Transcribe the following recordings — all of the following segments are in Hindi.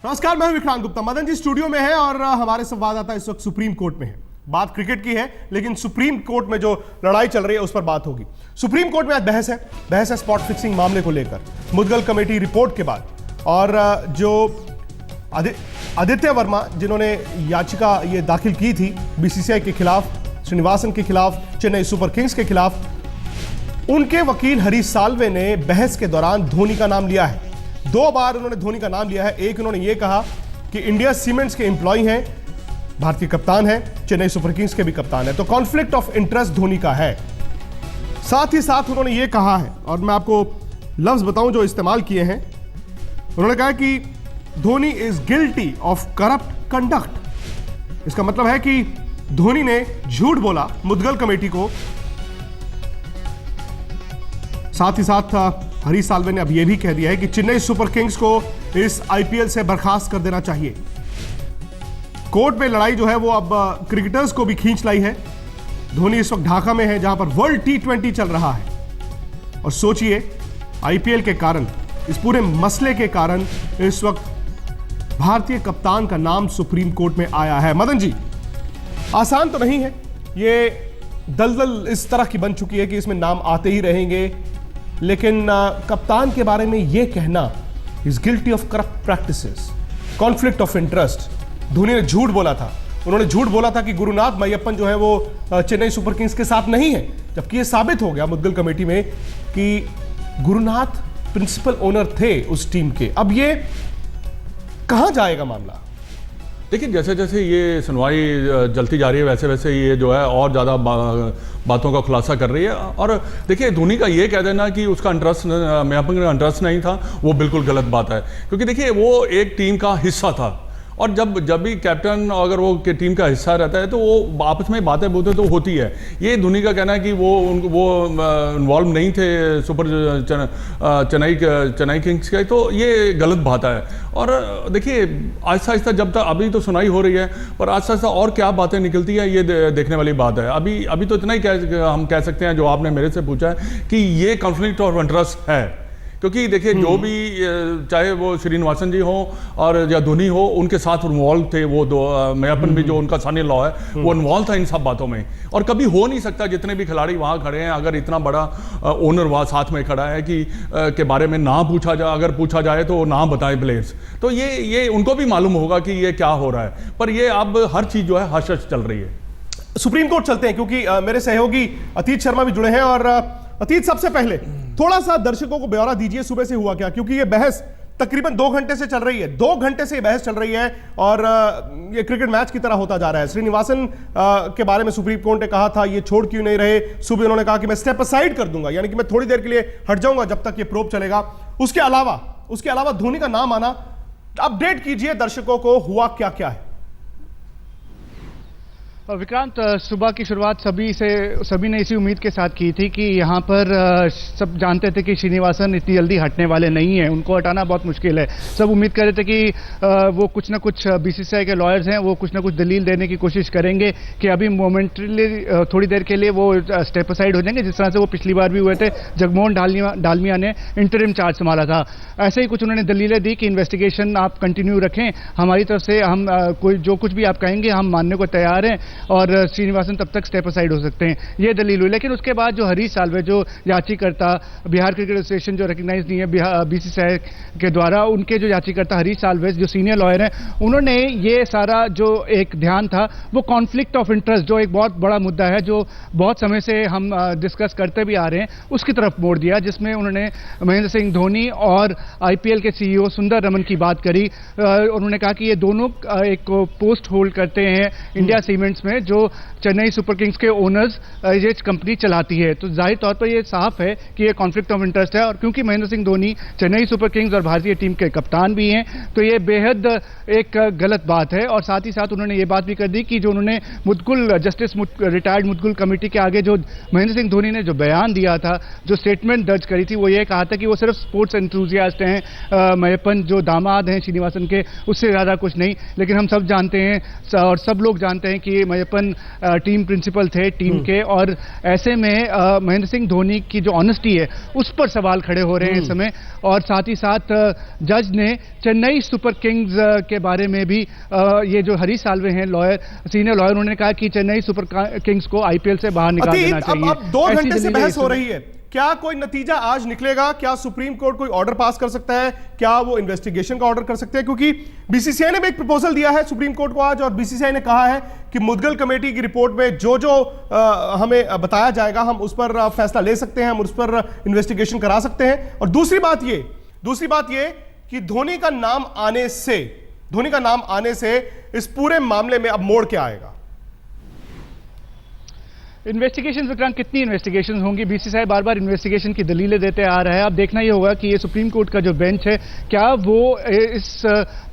नमस्कार, मैं विक्रांत गुप्ता। मदन जी स्टूडियो में है और हमारे संवाददाता इस वक्त सुप्रीम कोर्ट में है। बात क्रिकेट की है, लेकिन सुप्रीम कोर्ट में जो लड़ाई चल रही है उस पर बात होगी। सुप्रीम कोर्ट में आज बहस है स्पॉट फिक्सिंग मामले को लेकर, मुद्गल कमेटी रिपोर्ट के बाद। और जो आदित्य वर्मा जिन्होंने याचिका ये दाखिल की थी बीसीसीआई के खिलाफ, श्रीनिवासन के खिलाफ, चेन्नई सुपर किंग्स के खिलाफ, उनके वकील हरीश साल्वे ने बहस के दौरान धोनी का नाम लिया है। 2 बार उन्होंने धोनी का नाम लिया है। एक उन्होंने ये कहा कि इंडिया सीमेंट्स के एम्प्लॉय हैं, भारतीय कप्तान हैं, चेन्नई सुपर किंग्स के भी कप्तान हैं, तो कॉन्फ्लिक्ट ऑफ इंटरेस्ट धोनी का है। साथ ही साथ उन्होंने ये कहा है, और मैं आपको लफ्ज बताऊं जो इस्तेमाल किए हैं, उन्होंने कहा कि Dhoni is guilty of corrupt conduct. इसका मतलब है कि धोनी ने झूठ बोला मुद्गल कमेटी को। साथ ही साथ हरीश साल्वे ने अब यह भी कह दिया है कि चेन्नई सुपर किंग्स को इस आईपीएल से बर्खास्त कर देना चाहिए। कोर्ट में लड़ाई जो है वो अब क्रिकेटर्स को भी खींच लाई है। धोनी इस वक्त ढाका में है जहां पर वर्ल्ड T20 चल रहा है, और सोचिए आईपीएल के कारण, इस पूरे मसले के कारण इस वक्त भारतीय कप्तान का नाम सुप्रीम कोर्ट में आया है। मदन जी, आसान तो नहीं है, ये दलदल इस तरह की बन चुकी है कि इसमें नाम आते ही रहेंगे, लेकिन कप्तान के बारे में यह कहना is guilty of corrupt practices, conflict of interest. Dhoni ने झूठ बोला था। उन्होंने झूठ बोला था कि गुरुनाथ मय्यप्पन जो है वो चेन्नई सुपर किंग्स के साथ नहीं है, जबकि यह साबित हो गया मुद्गल कमेटी में कि गुरुनाथ प्रिंसिपल ओनर थे उस टीम के। अब ये कहां जाएगा मामला? देखिए, जैसे जैसे ये सुनवाई जलती जा रही है वैसे वैसे ये जो है और ज़्यादा बातों का खुलासा कर रही है। और देखिए, धोनी का ये कह देना कि उसका इंटरेस्ट, मय्यप्पन का इंटरेस्ट नहीं था, वो बिल्कुल गलत बात है। क्योंकि देखिए, वो एक टीम का हिस्सा था, और जब भी कैप्टन अगर वो टीम का हिस्सा रहता है तो वो आपस में बातें बोते तो होती है। ये धोनी का कहना है कि वो इन्वॉल्व नहीं थे चेन्नई किंग्स के, तो ये गलत बात है। और देखिए, आहिस्ता आहिस्ता जब तक अभी तो सुनाई हो रही है, पर आहिस्ता आहिस्ता और क्या बातें निकलती है ये देखने वाली बात है। अभी तो इतना ही हम कह सकते हैं, जो आपने मेरे से पूछा है, कि ये कॉन्फ्लिक्ट ऑफ इंटरेस्ट है। क्योंकि देखिए, जो भी चाहे वो श्रीनिवासन जी हो और या धोनी हो, उनके साथ इन्वॉल्व थे वो दो। मय्यप्पन भी जो उनका सन इन लॉ है, वो इन्वॉल्व था इन सब बातों में। और कभी हो नहीं सकता, जितने भी खिलाड़ी वहाँ खड़े हैं, अगर इतना बड़ा ओनर वहाँ साथ में खड़ा है कि के बारे में ना पूछा जाए, अगर पूछा जाए तो ना बताएं प्लेयर्स, तो ये उनको भी मालूम होगा कि ये क्या हो रहा है। पर ये अब हर चीज़ जो है हश हश चल रही है। सुप्रीम कोर्ट चलते हैं, क्योंकि मेरे सहयोगी अतीत शर्मा भी जुड़े हैं। और अतीत, सबसे पहले थोड़ा सा दर्शकों को ब्यौरा दीजिए, सुबह से हुआ क्या, क्योंकि ये बहस तकरीबन 2 घंटे से चल रही है। 2 घंटे से ये बहस चल रही है और ये क्रिकेट मैच की तरह होता जा रहा है। श्रीनिवासन के बारे में सुप्रीम कोर्ट ने कहा था ये छोड़ क्यों नहीं रहे। सुबह उन्होंने कहा कि मैं स्टेप असाइड कर दूंगा, यानी कि मैं थोड़ी देर के लिए हट जाऊंगा जब तक ये प्रोब चलेगा। उसके अलावा धोनी का नाम आना, अपडेट कीजिए दर्शकों को, हुआ क्या क्या है। विक्रांत, सुबह की शुरुआत सभी ने इसी उम्मीद के साथ की थी कि यहाँ पर सब जानते थे कि श्रीनिवासन इतनी जल्दी हटने वाले नहीं हैं, उनको हटाना बहुत मुश्किल है। सब उम्मीद कर रहे थे कि वो कुछ ना कुछ, बीसीसीआई के लॉयर्स हैं, वो कुछ ना कुछ दलील देने की कोशिश करेंगे कि अभी मोमेंटली थोड़ी देर के लिए वो स्टेप असाइड हो जाएंगे, जिस तरह से वो पिछली बार भी हुए थे। जगमोहन डालमिया ने इंटरिम चार्ज संभाला था। ऐसे ही कुछ उन्होंने दलीलें दी कि इन्वेस्टिगेशन आप कंटिन्यू रखें, हमारी तरफ से हम जो कुछ भी आप कहेंगे हम मानने को तैयार हैं, और श्रीनिवासन तब तक स्टेप असाइड हो सकते हैं, ये दलील हुई। लेकिन उसके बाद जो हरीश साल्वे, जो याचिकर्ता, बिहार क्रिकेट एसोसिएशन जो रिकग्नाइज नहीं है बीसीसीआई के द्वारा, उनके जो याचिकर्ता हरीश साल्वे जो सीनियर लॉयर हैं, उन्होंने ये सारा जो एक ध्यान था वो कॉन्फ्लिक्ट ऑफ इंटरेस्ट, जो एक बहुत बड़ा मुद्दा है जो बहुत समय से हम डिस्कस करते भी आ रहे हैं, उसकी तरफ मोड़ दिया, जिसमें उन्होंने महेंद्र सिंह धोनी और आईपीएल के सीईओ सुंदर रमन की बात करी। उन्होंने कहा कि ये दोनों एक पोस्ट होल्ड करते हैं इंडिया सीमेंट्स में, जो चेन्नई सुपर किंग्स के ओनर्स ये कंपनी चलाती है। तो जाहिर तौर पर ये साफ है कि ये कॉन्फ्लिक्ट ऑफ इंटरेस्ट है। और क्योंकि महेंद्र सिंह धोनी चेन्नई सुपर किंग्स और भारतीय टीम के कप्तान भी हैं, तो ये बेहद एक गलत बात है। और साथ ही साथ उन्होंने ये बात भी कर दी कि जो उन्होंने रिटायर्ड मुद्गल कमेटी के आगे जो महेंद्र सिंह धोनी ने जो बयान दिया था, जो स्टेटमेंट दर्ज करी थी, वो ये कहा था कि वो सिर्फ स्पोर्ट्स एंथुसियास्ट हैं, मय्यप्पन जो दामाद हैं श्रीनिवासन के, उससे ज़्यादा कुछ नहीं। लेकिन हम सब जानते हैं और सब लोग जानते हैं कि मैयप्पन टीम प्रिंसिपल थे टीम के, और ऐसे में महेंद्र सिंह धोनी की जो ऑनेस्टी है उस पर सवाल खड़े हो रहे हैं इस समय। और साथ ही साथ जज ने चेन्नई सुपर किंग्स के बारे में भी ये जो हरीश साल्वे हैं लॉयर, सीनियर लॉयर, उन्होंने कहा कि चेन्नई सुपर किंग्स को आईपीएल से बाहर निकाल देना चाहिए। अब 2 घंटे से बहस हो रही है, क्या कोई नतीजा आज निकलेगा? क्या सुप्रीम कोर्ट कोई ऑर्डर पास कर सकता है? क्या वो इन्वेस्टिगेशन का ऑर्डर कर सकते हैं? क्योंकि बीसीसीआई ने भी एक प्रपोजल दिया है सुप्रीम कोर्ट को आज, और बीसीसीआई ने कहा है कि मुदगल कमेटी की रिपोर्ट में जो जो हमें बताया जाएगा हम उस पर फैसला ले सकते हैं, हम उस पर इन्वेस्टिगेशन करा सकते हैं। और दूसरी बात ये कि धोनी का नाम आने से इस पूरे मामले में अब मोड़ क्या आएगा? इन्वेस्टिगेशन विक्रांत, कितनी इन्वेस्टिगेशन होंगी? बीसीसीआई बार बार इन्वेस्टिगेशन की दलीलें देते आ रहा है। अब देखना ये होगा कि ये सुप्रीम कोर्ट का जो बेंच है क्या वो इस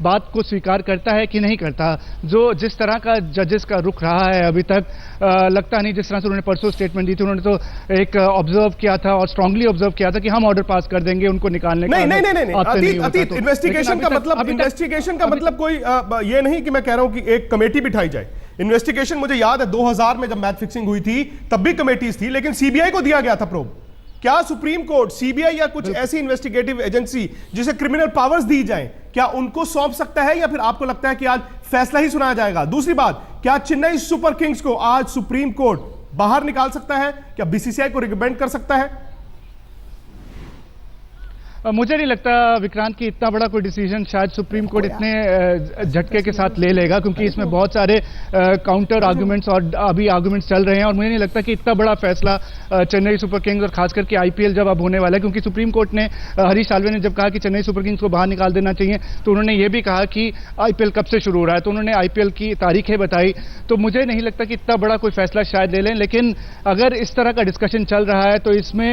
बात को स्वीकार करता है कि नहीं करता। जो जिस तरह का जजेस का रुख रहा है अभी तक, लगता नहीं, जिस तरह से उन्होंने परसों स्टेटमेंट दी थी, उन्होंने तो एक ऑब्जर्व किया था और स्ट्रांगली ऑब्जर्व किया था कि हम ऑर्डर पास कर देंगे उनको निकालने का। नहीं, इन्वेस्टिगेशन का मतलब कोई ये नहीं कि मैं कह रहा हूं कि एक कमेटी बिठाई जाए। इन्वेस्टिगेशन मुझे याद है 2000 में जब मैच फिक्सिंग हुई थी तब भी कमेटीज थी, लेकिन सीबीआई को दिया गया था प्रोब। क्या सुप्रीम कोर्ट सीबीआई या कुछ ऐसी इन्वेस्टिगेटिव एजेंसी जिसे क्रिमिनल पावर्स दी जाएं, क्या उनको सौंप सकता है, या फिर आपको लगता है कि आज फैसला ही सुनाया जाएगा? दूसरी बात, क्या चेन्नई सुपर किंग्स को आज सुप्रीम कोर्ट बाहर निकाल सकता है? क्या बीसीसीआई को रिकमेंड कर सकता है? मुझे नहीं लगता विक्रांत कि इतना बड़ा कोई डिसीजन शायद सुप्रीम कोर्ट इतने झटके के साथ ले लेगा, क्योंकि इसमें बहुत सारे काउंटर आर्गुमेंट्स और अभी आर्गुमेंट्स चल रहे हैं। और मुझे नहीं लगता कि इतना बड़ा फैसला चेन्नई सुपर किंग्स और खास करके आईपीएल जब अब होने वाला है, क्योंकि सुप्रीम कोर्ट ने, हरीश साल्वे ने जब कहा कि चेन्नई सुपर किंग्स को बाहर निकाल देना चाहिए, तो उन्होंने ये भी कहा कि आईपीएल कब से शुरू हो रहा है, तो उन्होंने आईपीएल की तारीखें बताई। तो मुझे नहीं लगता कि इतना बड़ा कोई फैसला शायद ले लें, लेकिन अगर इस तरह का डिस्कशन चल रहा है तो इसमें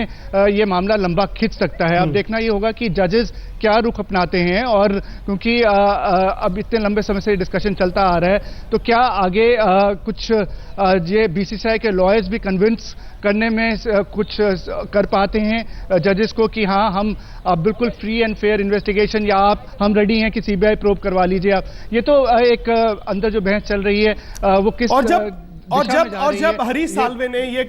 ये मामला लंबा खिंच सकता है। अब देखना ये होगा कि जजेस क्या रुख अपनाते हैं, और क्योंकि अब इतने लंबे समय से डिस्कशन चलता आ रहा है, तो क्या आगे कुछ ये बीसीसीआई के लॉयर्स भी कन्विंस करने में कुछ कर पाते हैं जजेस को कि हाँ हम अब बिल्कुल फ्री एंड फेयर इन्वेस्टिगेशन, या हम रेडी हैं कि सीबीआई प्रोब करवा लीजिए आप। ये तो एक अंदर जो बहस चल रही है वो किस और जब हरीश साल्वे ने ये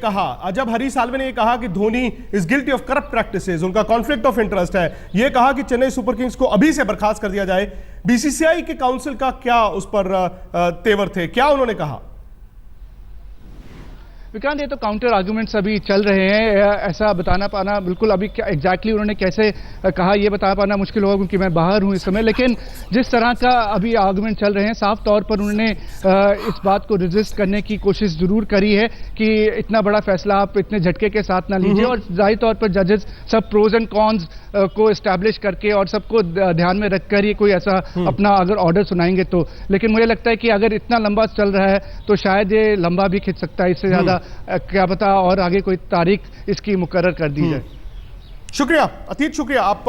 कहा कि Dhoni is guilty of corrupt practices, उनका कॉन्फ्लिक्ट ऑफ इंटरेस्ट है, ये कहा कि चेन्नई सुपर किंग्स को अभी से बर्खास्त कर दिया जाए, बीसीसीआई के काउंसिल का क्या उस पर तेवर थे, क्या उन्होंने कहा? विक्रांत, ये तो काउंटर आर्गुमेंट्स अभी चल रहे हैं, ऐसा बताना पाना बिल्कुल अभी एग्जैक्टली उन्होंने कैसे कहा ये बता पाना मुश्किल होगा, क्योंकि मैं बाहर हूं इस समय। लेकिन जिस तरह का अभी आर्गुमेंट चल रहे हैं, साफ तौर पर उन्होंने इस बात को रेजिस्ट करने की कोशिश जरूर करी है कि इतना बड़ा फैसला आप इतने झटके के साथ ना लीजिए। और जाहिर तौर पर जजेस सब प्रोज एंड कॉन्स को एस्टैब्लिश करके और सबको ध्यान में रखकर ही कोई ऐसा अपना अगर ऑर्डर सुनाएंगे तो। लेकिन मुझे लगता है कि अगर इतना लंबा चल रहा है तो शायद ये लंबा भी खिंच सकता है, इससे ज्यादा क्या पता और आगे कोई तारीख इसकी मुकर्रर कर दी जाए। शुक्रिया अतीत, शुक्रिया। आप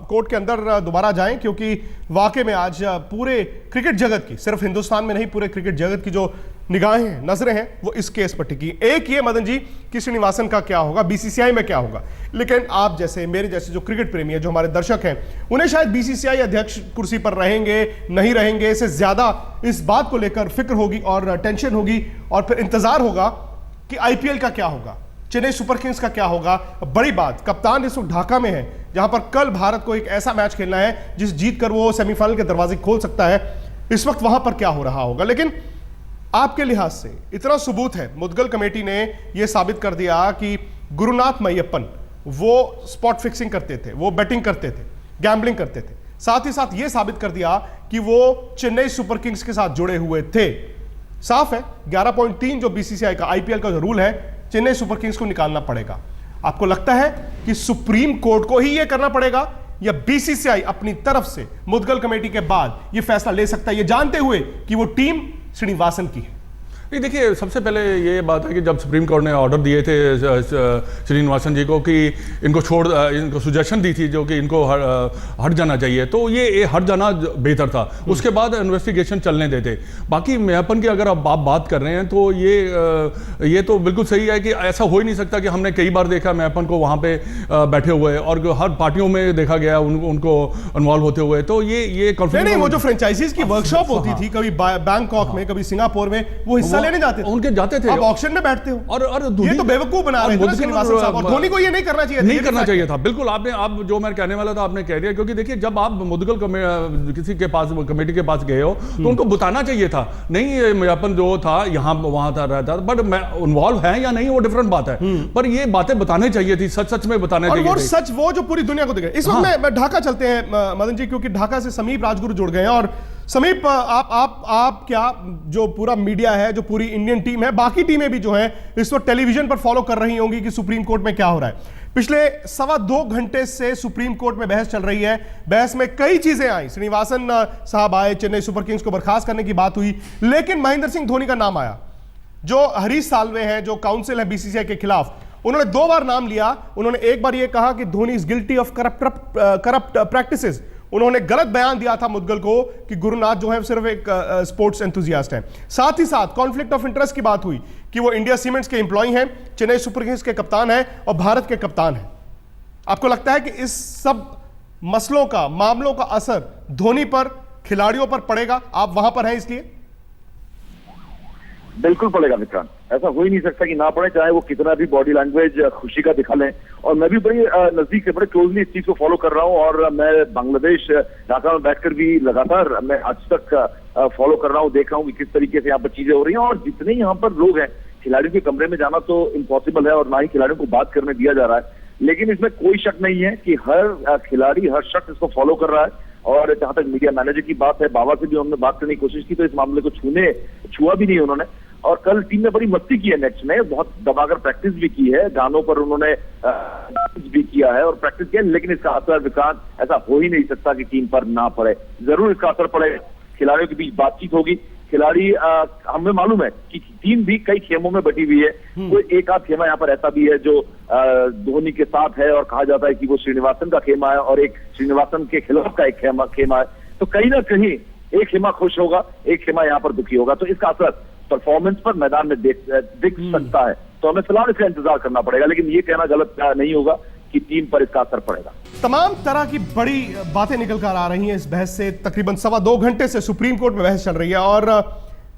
कोर्ट के अंदर दोबारा जाएं, क्योंकि वाकई में आज पूरे क्रिकेट जगत की, सिर्फ हिंदुस्तान में नहीं पूरे क्रिकेट जगत की जो निगाहें हैं, नजरें हैं, वो इस केस पर टिकी। एक ये मदन जी कि श्रीनिवासन का क्या होगा, बीसीसीआई में क्या होगा, लेकिन आप जैसे मेरे जैसे जो क्रिकेट प्रेमी है, जो हमारे दर्शक हैं, उन्हें शायद बीसीसीआई अध्यक्ष कुर्सी पर रहेंगे नहीं रहेंगे से ज्यादा इस बात को लेकर फिक्र होगी और टेंशन होगी, और फिर इंतजार होगा कि आईपीएल का क्या होगा, चेन्नई सुपर किंग्स का क्या होगा। बड़ी बात, कप्तान इस वक्त ढाका में है, जहां पर कल भारत को एक ऐसा मैच खेलना है जिस जीत कर वो सेमीफाइनल के दरवाजे खोल सकता है। इस वक्त वहां पर क्या हो रहा होगा। लेकिन आपके लिहाज से इतना सबूत है, मुदगल कमेटी ने यह साबित कर दिया कि गुरुनाथ मैयप्पन वो स्पॉट फिक्सिंग करते थे, वो बेटिंग करते थे, गैम्बलिंग करते थे, साथ ही साथ यह साबित कर दिया कि वो चेन्नई सुपर किंग्स के साथ जुड़े हुए थे। साफ है 11.3 जो बीसीसीआई का आईपीएल का जो रूल है, चेन्नई सुपर किंग्स को निकालना पड़ेगा। आपको लगता है कि सुप्रीम कोर्ट को ही यह करना पड़ेगा, या बीसीसीआई अपनी तरफ से मुदगल कमेटी के बाद यह फैसला ले सकता है, यह जानते हुए कि वो टीम श्रीनिवासन की है? नहीं, देखिए, सबसे पहले ये बात है कि जब सुप्रीम कोर्ट ने ऑर्डर दिए थे श्रीनिवासन जी को कि इनको सुजेशन दी थी जो कि इनको हट जाना चाहिए, तो ये हट जाना बेहतर था, उसके बाद इन्वेस्टिगेशन चलने देते। बाकी मैयप्पन की अगर आप बात कर रहे हैं तो ये तो बिल्कुल सही है कि ऐसा हो ही नहीं सकता कि हमने कई बार देखा मैयप्पन को वहाँ पे बैठे हुए और हर पार्टियों में देखा गया उनको इन्वॉल्व होते हुए। तो ये कॉन्फ्लिक्ट, नहीं, वो जो फ्रेंचाइजीज की वर्कशॉप होती थी, कभी बैंकॉक में, कभी सिंगापुर में, वो हिस्सा हिस्सा लेने जाते थे, उनके जाते थे, आप ऑक्शन में बैठते हो। और ये तो बेवकूफ बना रहे थे ना श्रीनिवासन साहब, और धोनी को ये नहीं करना चाहिए, नहीं करना चाहिए था। बिल्कुल आपने, आप जो मैं कहने वाला था आपने कह दिया, क्योंकि देखिए जब आप मुदगल किसी के पास, कमेटी के पास गए हो, तो उनको बताना चाहिए था, नहीं अपन जो था यहाँ वहां था रहता, बट मैं इन्वॉल्व है या नहीं वो डिफरेंट बात है, पर ये बातें बताने चाहिए थी, सच सच में बताने चाहिए और सच वो जो पूरी दुनिया को दिखे। इस वक्त मैं ढाका चलते हैं मदन जी, क्योंकि ढाका से समीप राजगुरु जुड़ गए हैं। और समीप, आप क्या, जो पूरा मीडिया है, जो पूरी इंडियन टीम है, बाकी टीमें भी जो है इस वक्त टेलीविजन पर फॉलो कर रही होंगी कि सुप्रीम कोर्ट में क्या हो रहा है। पिछले 2.25 घंटे से सुप्रीम कोर्ट में बहस चल रही है। बहस में कई चीजें आई, श्रीनिवासन साहब आए, चेन्नई सुपर किंग्स को बर्खास्त करने की बात हुई, लेकिन महेंद्र सिंह धोनी का नाम आया, जो हरीश साल्वे हैं, जो काउंसिल है बीसीसीआई के खिलाफ। उन्होंने 2 बार नाम लिया। उन्होंने एक बार यह कहा कि Dhoni is guilty of corrupt practices. उन्होंने गलत बयान दिया था मुदगल को कि गुरुनाथ जो है सिर्फ एक स्पोर्ट्स एंथुजियास्ट है। साथ ही साथ कॉन्फ्लिक्ट ऑफ इंटरेस्ट की बात हुई कि वो इंडिया सीमेंट्स के एम्प्लॉय हैं, चेन्नई सुपर किंग्स के कप्तान हैं और भारत के कप्तान हैं। आपको लगता है कि इस सब मसलों का, मामलों का असर धोनी पर, खिलाड़ियों पर पड़ेगा? आप वहां पर हैं इसलिए। बिल्कुल पड़ेगा विक्रांत, ऐसा हो ही नहीं सकता कि ना पड़े, चाहे वो कितना भी बॉडी लैंग्वेज खुशी का दिखा लें। और मैं भी बड़ी नजदीक से, बड़े क्लोजली इस चीज को फॉलो कर रहा हूँ, और मैं बांग्लादेश ढाका में बैठकर भी लगातार मैं आज तक फॉलो कर रहा हूँ, देख रहा हूँ कि किस तरीके से यहाँ पर चीजें हो रही हैं। और जितने यहाँ पर लोग हैं, खिलाड़ियों के कमरे में जाना तो इम्पॉसिबल है और ना ही खिलाड़ियों को बात करने दिया जा रहा है, लेकिन इसमें कोई शक नहीं है कि हर खिलाड़ी, हर शख्स इसको फॉलो कर रहा है। और जहां तक मीडिया मैनेजर की बात है, बाबा से भी हमने बात करने की कोशिश की, तो इस मामले को छुआ भी नहीं उन्होंने। और कल टीम ने बड़ी मस्ती की है, नेक्स्ट में बहुत दबाकर प्रैक्टिस भी की है, गानों पर उन्होंने भी किया है और प्रैक्टिस किया, लेकिन इसका असर विक्रांत ऐसा हो ही नहीं सकता कि टीम पर ना पड़े। जरूर इसका असर पड़ेगा। खिलाड़ियों के बीच बातचीत होगी, खिलाड़ी, हमें मालूम है कि टीम भी कई खेमों में बटी हुई है। कोई एक आध खेमा यहाँ पर ऐसा भी है जो धोनी के साथ है और कहा जाता है कि वो श्रीनिवासन का खेमा है, और एक श्रीनिवासन के खिलाफ का एक खेमा है। तो कहीं ना कहीं एक खेमा खुश होगा, एक खेमा यहाँ पर दुखी होगा, तो इसका असर परफॉर्मेंस पर मैदान में दिख सकता है। तो हमें फिलहाल इसका इंतजार करना पड़ेगा, लेकिन ये कहना गलत नहीं होगा कि टीम पर इसका असर पड़ेगा। तमाम तरह की बड़ी बातें निकल कर आ रही हैं इस बहस से। तकरीबन 2.25 घंटे से सुप्रीम कोर्ट में बहस चल रही है, और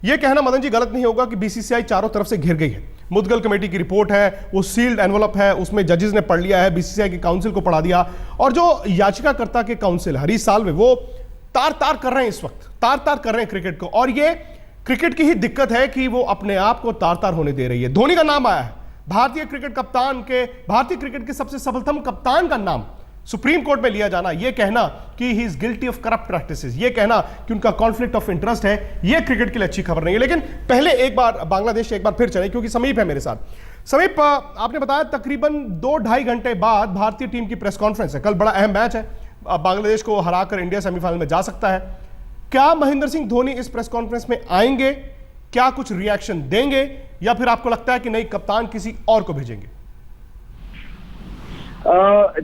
यह कहना मदन जी गलत नहीं होगा कि बीसीसीआई चारों तरफ से घिर गई है। मुदगल कमेटी की रिपोर्ट है, वो सील्ड एनवलप है, उसमें जजेस ने पढ़ लिया है, बीसीसीआई की काउंसिल को पढ़ा दिया, और जो याचिकाकर्ता के काउंसिल हरीश साल्वे, वो तार तार कर रहे हैं, इस वक्त तार तार कर रहे हैं क्रिकेट को। और ये क्रिकेट की ही दिक्कत है कि वो अपने आप को तार तार होने दे रही है। धोनी का नाम आया है, भारतीय क्रिकेट के सबसे सफलतम कप्तान का नाम सुप्रीम कोर्ट में लिया जाना, यह कहना कि he is guilty of corrupt practices, यह कहना कि उनका कॉन्फ्लिक्ट ऑफ इंटरेस्ट है, यह क्रिकेट के लिए अच्छी खबर नहीं है। लेकिन पहले एक बार बांग्लादेश एक बार फिर चले, क्योंकि समीप है मेरे साथ। समीप, आपने बताया तकरीबन 2-2.5 घंटे बाद भारतीय टीम की प्रेस कॉन्फ्रेंस है। कल बड़ा अहम मैच है, बांग्लादेश को हराकर इंडिया सेमीफाइनल में जा सकता है। क्या महेंद्र सिंह धोनी इस प्रेस कॉन्फ्रेंस में आएंगे? क्या कुछ रिएक्शन देंगे, या फिर आपको लगता है कि नहीं, कप्तान किसी और को भेजेंगे?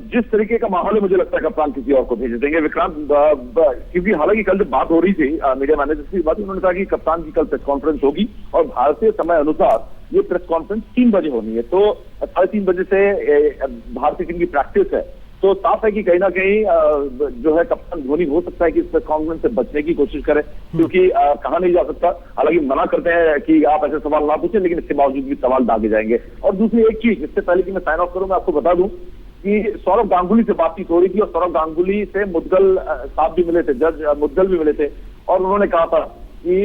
जिस तरीके का माहौल है, मुझे लगता है कप्तान किसी और को भेज देंगे विक्रांत, क्योंकि हालांकि कल जब बात हो रही थी मीडिया मैनेजर की बात, उन्होंने कहा कि कप्तान की कल प्रेस कॉन्फ्रेंस होगी और भारतीय समय अनुसार ये प्रेस कॉन्फ्रेंस 3 बजे होनी है। तो 3:30 बजे से भारतीय टीम की प्रैक्टिस है, तो साफ है कि कहीं ना कहीं जो है कप्तान धोनी हो सकता है कि इस प्रेस कॉन्फ्रेंस से बचने की कोशिश करे, क्योंकि कहा नहीं जा सकता। हालांकि मना करते हैं कि आप ऐसे सवाल ना पूछें, लेकिन इसके बावजूद भी सवाल दागे जाएंगे। और दूसरी एक चीज, इससे पहले कि मैं साइन ऑफ करूं, मैं आपको बता दूं कि सौरव गांगुली से बातचीत हो रही थी, और सौरव गांगुली से मुदगल साहब भी मिले थे, जज मुदगल भी मिले थे, और उन्होंने कहा था कि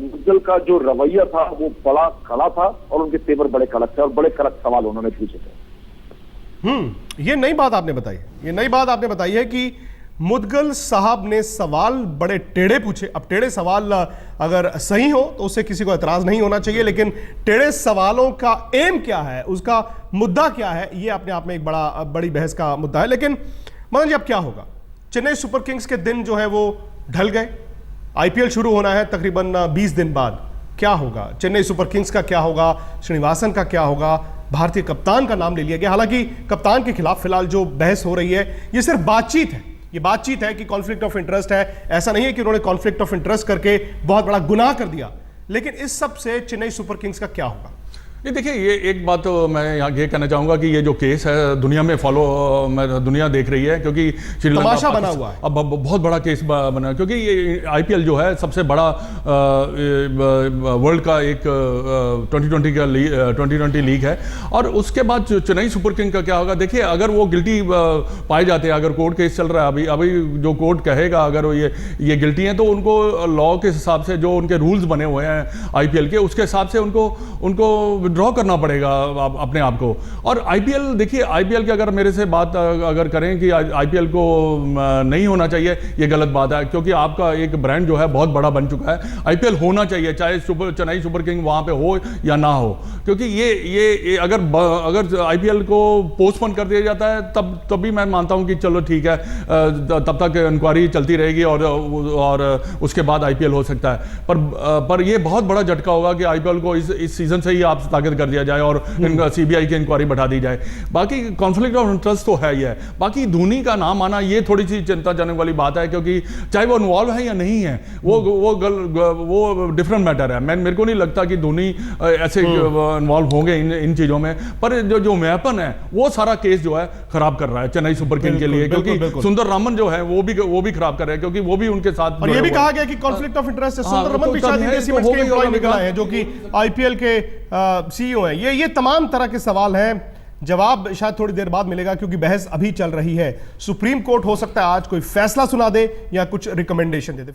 मुदगल का जो रवैया था वो बड़ा कड़ा था और उनके तेवर बड़े कड़क थे, और बड़े कड़क सवाल उन्होंने पूछे थे। ये नई बात आपने बताई, ये नई बात आपने बताई है कि मुदगल साहब ने सवाल बड़े टेढ़े पूछे। अब टेढ़े सवाल अगर सही हो तो उससे किसी को एतराज नहीं होना चाहिए, लेकिन टेढ़े सवालों का एम क्या है, उसका मुद्दा क्या है, ये अपने आप में एक बड़ी बहस का मुद्दा है। लेकिन मदन जी, अब क्या होगा? चेन्नई सुपर किंग्स के दिन जो है वो ढल गए, आईपीएल शुरू होना है तकरीबन 20 दिन बाद। क्या होगा? चेन्नई सुपर किंग्स का क्या होगा? श्रीनिवासन का क्या होगा? भारतीय कप्तान का नाम ले लिया गया। हालांकि कप्तान के खिलाफ फिलहाल जो बहस हो रही है, ये सिर्फ बातचीत है। ये बातचीत है कि कॉन्फ्लिक्ट ऑफ इंटरेस्ट है, ऐसा नहीं है कि उन्होंने कॉन्फ्लिक्ट ऑफ इंटरेस्ट करके बहुत बड़ा गुनाह कर दिया। लेकिन इस सब से चेन्नई सुपर किंग्स का क्या होगा? ये देखिए, ये एक बात तो मैं यहाँ ये कहना चाहूँगा कि ये जो केस है दुनिया में दुनिया देख रही है, क्योंकि श्रीलंका तमाशा बना हुआ है। अब बहुत बड़ा केस बना, क्योंकि ये आईपीएल जो है सबसे बड़ा वर्ल्ड का एक 2020 लीग है। और उसके बाद चेन्नई सुपर किंग का क्या होगा, देखिए अगर वो गिल्टी पाए जाते हैं, अगर कोर्ट केस चल रहा है अभी जो कोर्ट कहेगा अगर वो ये गिल्टी हैं, तो उनको लॉ के हिसाब से जो उनके रूल्स बने हुए हैं आईपीएल के, उसके हिसाब से उनको विड्रॉ करना पड़ेगा अपने आप को। और आईपीएल, देखिए आईपीएल की अगर मेरे से बात अगर करें कि आईपीएल को नहीं होना चाहिए, ये गलत बात है, क्योंकि आपका एक ब्रांड जो है बहुत बड़ा बन चुका है। आईपीएल होना चाहिए, चाहे चेन्नई सुपर किंग वहां पे हो या ना हो, क्योंकि ये अगर आईपीएल को पोस्टपोन कर दिया जाता है तब भी मैं मानता हूं कि चलो ठीक है, तब तक इंक्वायरी चलती रहेगी और उसके बाद आईपीएल हो सकता है। पर ये बहुत बड़ा झटका होगा कि आईपीएल को इस सीजन से ही आप स्थगित कर दिया जाए और सीबीआई की इंक्वायरी बढ़ा दी जाए। बाकी कॉन्फ्लिक्ट ऑफ इंटरेस्ट तो है ही है। बाकी धोनी का नाम आना ये थोड़ी सी चिंताजनक वाली बात है, क्योंकि चाहे वो इन्वॉल्व है या नहीं है, वो डिफरेंट मैटर है। मेरे को नहीं लगता कि धोनी ऐसे इन्वॉल्व होंगे इन चीजों में। पर जो मैपन है वो सारा केस जो है खराब कर रहा है चेन्नई सुपर किंग के लिए, क्योंकि सुंदर रामन जो है वो भी खराब कर रहे हैं, क्योंकि वो भी उनके साथ। और ये भी कहा गया कि कॉन्फ्लिक्ट ऑफ इंटरेस्ट है, सुंदर रमन भी शायद इंडियन सीमेंट्स के एम्प्लॉय निकला है, जो कि आईपीएल के सीईओ हैं। ये तमाम तरह के सवाल हैं, जवाब शायद थोड़ी देर बाद मिलेगा, क्योंकि बहस अभी चल रही है। सुप्रीम कोर्ट हो सकता है आज कोई फैसला सुना दे या कुछ रिकमेंडेशन दे दे।